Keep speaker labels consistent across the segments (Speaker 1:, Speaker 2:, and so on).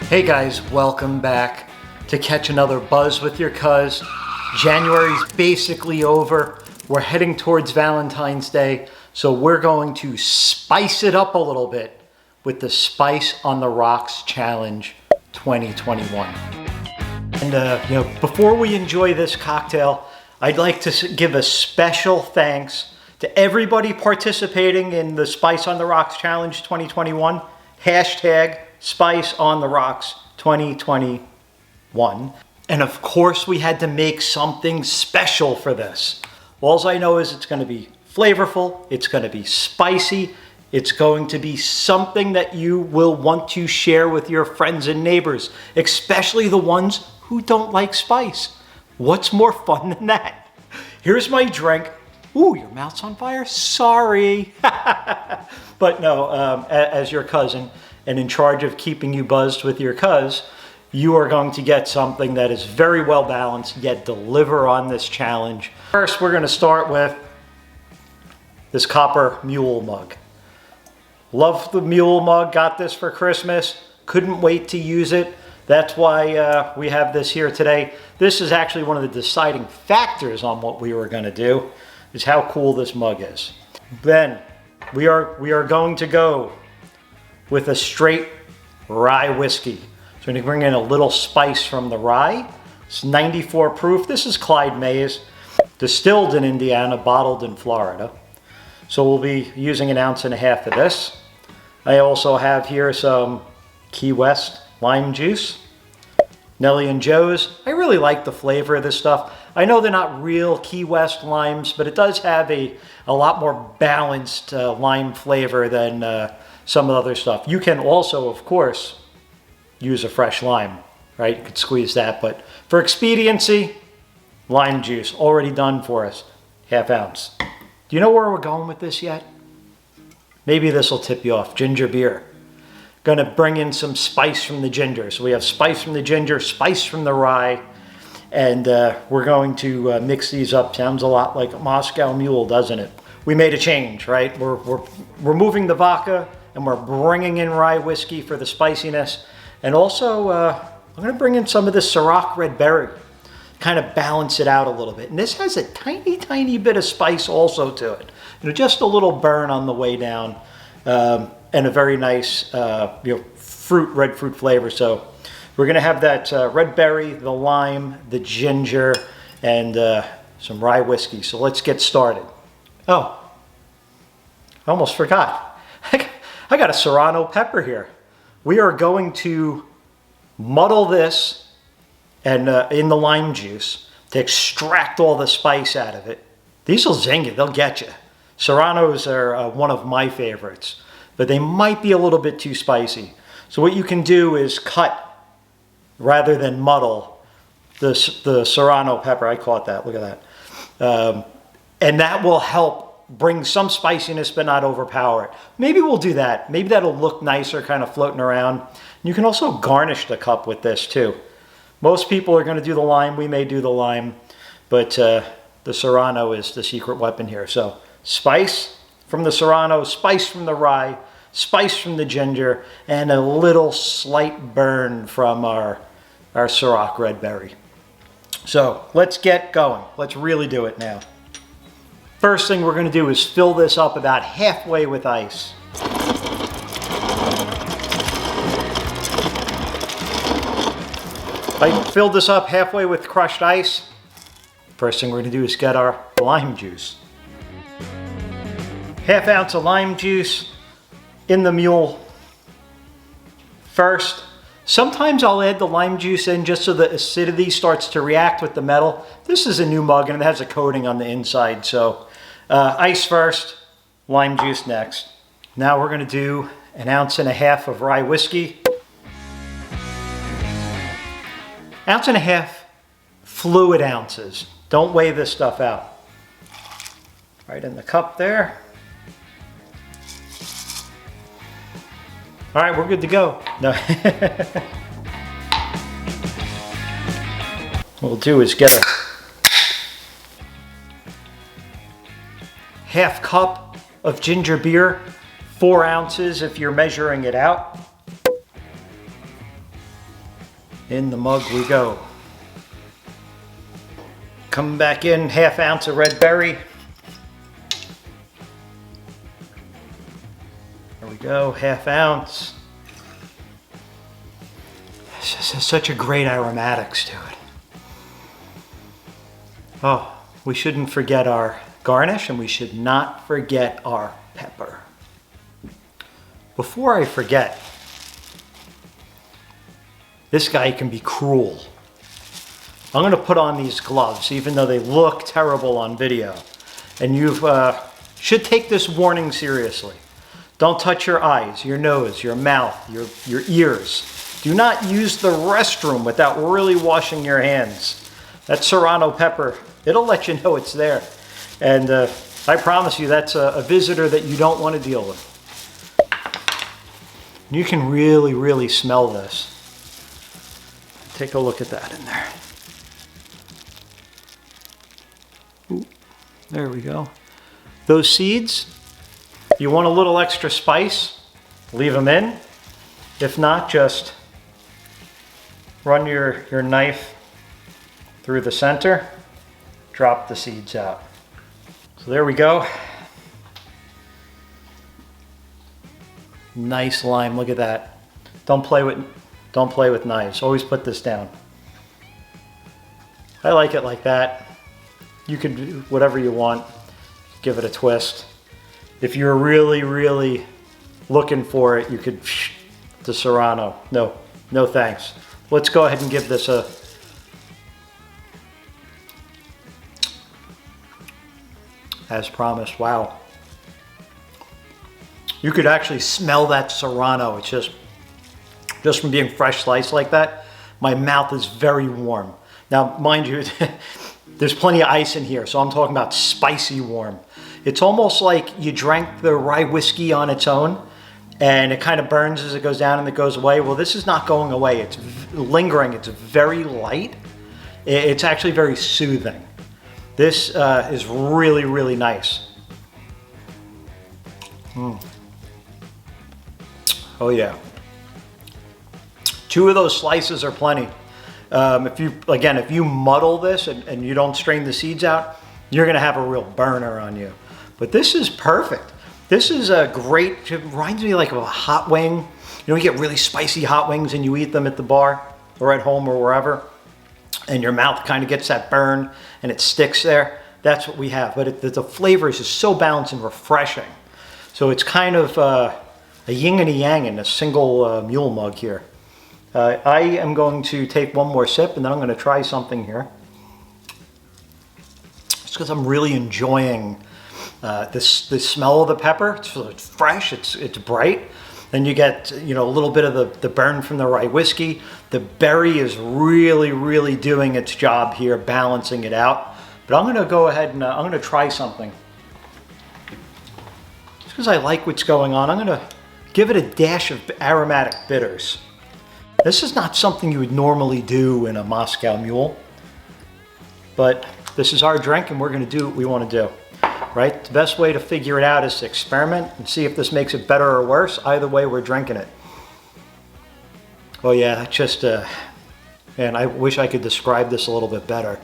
Speaker 1: Hey guys, welcome back to Catch Another Buzz with your cuz. January's basically over. We're heading towards Valentine's Day, so we're going to spice it up a little bit with the Spice on the Rocks Challenge 2021. And before we enjoy this cocktail, I'd like to give a special thanks to everybody participating in the Spice on the Rocks Challenge 2021. Hashtag Spice on the Rocks 2021. And of course we had to make something special for this. All I know is it's going to be flavorful, it's going to be spicy, it's going to be something that you will want to share with your friends and neighbors, especially the ones who don't like spice. What's more fun than that? Here's my drink. Ooh, your mouth's on fire? Sorry. But no, as your cousin and in charge of keeping you buzzed with your cuz, you are going to get something that is very well balanced, yet deliver on this challenge. First, we're going to start with this copper mule mug. Love the mule mug, got this for Christmas, couldn't wait to use it. That's why we have this here today. This is actually one of the deciding factors on what we were going to do, is how cool this mug is. Then we are going to go with a straight rye whiskey. So we're going to bring in a little spice from the rye. It's 94 proof. This is Clyde Mays, distilled in Indiana, bottled in Florida. So we'll be using 1.5 ounces of this. I also have here some Key West lime juice. Nelly and Joe's. I really like the flavor of this stuff. I know they're not real Key West limes, but it does have a lot more balanced lime flavor than some of the other stuff. You can also, of course, use a fresh lime, right? You could squeeze that, but for expediency, lime juice already done for us, 1/2 ounce. Do you know where we're going with this yet? Maybe this will tip you off. Ginger beer. Gonna bring in some spice from the ginger. So we have spice from the ginger, spice from the rye, and we're going to mix these up. Sounds a lot like a Moscow Mule, doesn't it? We made a change, right? We're removing the vodka and we're bringing in rye whiskey for the spiciness. And also, I'm gonna bring in some of this Ciroc red berry, kind of balance it out a little bit. And this has a tiny, tiny bit of spice also to it. You know, just a little burn on the way down, and a very nice, red fruit flavor. So we're gonna have that red berry, the lime, the ginger, and some rye whiskey. So let's get started. Oh, I almost forgot. I got a serrano pepper here. We are going to muddle this and in the lime juice to extract all the spice out of it. These will zing you, they'll get you. Serranos are one of my favorites, but they might be a little bit too spicy. So what you can do is cut rather than muddle the serrano pepper. I caught that, look at that. And that will help bring some spiciness but not overpower it. Maybe we'll do that. Maybe that'll look nicer kind of floating around. You can also garnish the cup with this too. Most people are going to do the lime. We may do the lime, but the serrano is the secret weapon here. So spice from the serrano, spice from the rye, spice from the ginger, and a little slight burn from our Ciroc red berry. So let's get going. Let's really do it now. First thing we're going to do is fill this up about halfway with ice. I filled this up halfway with crushed ice. First thing we're going to do is get our lime juice. 1/2 ounce of lime juice in the mule first. Sometimes I'll add the lime juice in just so the acidity starts to react with the metal. This is a new mug and it has a coating on the inside, so ice first, lime juice next. Now we're going to do 1.5 ounces of rye whiskey. 1.5 ounces fluid ounces. Don't weigh this stuff out. Right in the cup there. All right, we're good to go. No. What we'll do is get a 1/2 cup of ginger beer, 4 ounces if you're measuring it out. In the mug we go. Coming back in, 1/2 ounce of red berry. There we go, 1/2 ounce. This has such a great aromatics to it. Oh, we shouldn't forget our garnish, and we should not forget our pepper. Before I forget, this guy can be cruel. I'm going to put on these gloves, even though they look terrible on video. And you should take this warning seriously. Don't touch your eyes, your nose, your mouth, your ears. Do not use the restroom without really washing your hands. That serrano pepper, it'll let you know it's there. And I promise you, that's a visitor that you don't want to deal with. You can really, really smell this. Take a look at that in there. Ooh, there we go. Those seeds, you want a little extra spice, leave them in. If not, just run your knife through the center, drop the seeds out. So there we go. Nice lime, look at that. Don't play with knives. Always put this down. I like it like that. You can do whatever you want. Give it a twist. If you're really, really looking for it, you could the serrano. No thanks. Let's go ahead and give this a as promised. Wow. You could actually smell that serrano. It's just from being fresh sliced like that, my mouth is very warm. Now, mind you, there's plenty of ice in here, so I'm talking about spicy warm. It's almost like you drank the rye whiskey on its own, and it kind of burns as it goes down and it goes away. Well, this is not going away. It's lingering. It's very light. It's actually very soothing. This is really, really nice. Oh yeah. 2 of those slices are plenty. If you muddle this and you don't strain the seeds out, you're gonna have a real burner on you. But this is perfect. This is a great, it reminds me like of a hot wing. You know, you get really spicy hot wings and you eat them at the bar or at home or wherever, and your mouth kind of gets that burn and it sticks there. That's what we have. But the flavor is just so balanced and refreshing. So it's kind of a yin and a yang in a single mule mug here. I am going to take one more sip and then I'm going to try something here. It's because I'm really enjoying the smell of the pepper. It's fresh, it's bright. Then you get a little bit of the burn from the rye whiskey. The berry is really, really doing its job here, balancing it out. But I'm going to go ahead and I'm going to try something. Just because I like what's going on, I'm going to give it a dash of aromatic bitters. This is not something you would normally do in a Moscow Mule, but this is our drink and we're going to do what we want to do, right? The best way to figure it out is to experiment and see if this makes it better or worse. Either way, we're drinking it. Oh yeah, that's just, man, I wish I could describe this a little bit better,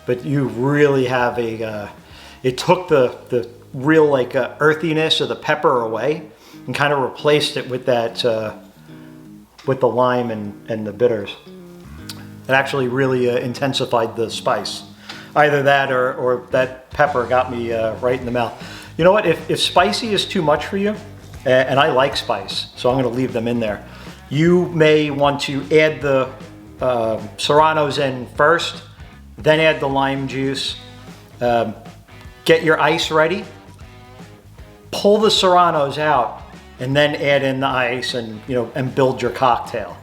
Speaker 1: but you really have it took the real earthiness of the pepper away and kind of replaced it with that, with the lime and the bitters. It actually really intensified the spice. Either that or that pepper got me right in the mouth. You know what, if spicy is too much for you, and I like spice, so I'm gonna leave them in there. You may want to add the serranos in first, then add the lime juice. Get your ice ready, pull the serranos out, and then add in the ice and build your cocktail.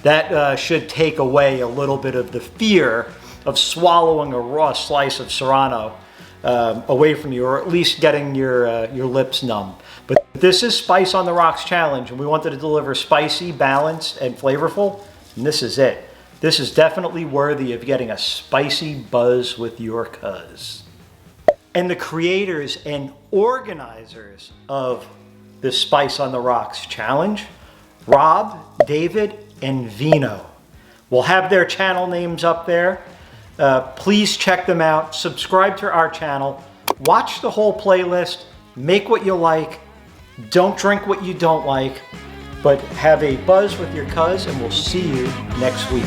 Speaker 1: That should take away a little bit of the fear of swallowing a raw slice of serrano away from you, or at least getting your lips numb. But this is Spice on the Rocks Challenge, and we wanted to deliver spicy, balanced, and flavorful, and this is it. This is definitely worthy of getting a spicy buzz with your cuz. And the creators and organizers of this Spice on the Rocks Challenge, Rob, David, and Vino. We'll have their channel names up there. Please check them out. Subscribe to our channel. Watch the whole playlist. Make what you like. Don't drink what you don't like. But have a buzz with your cuz, and we'll see you next week.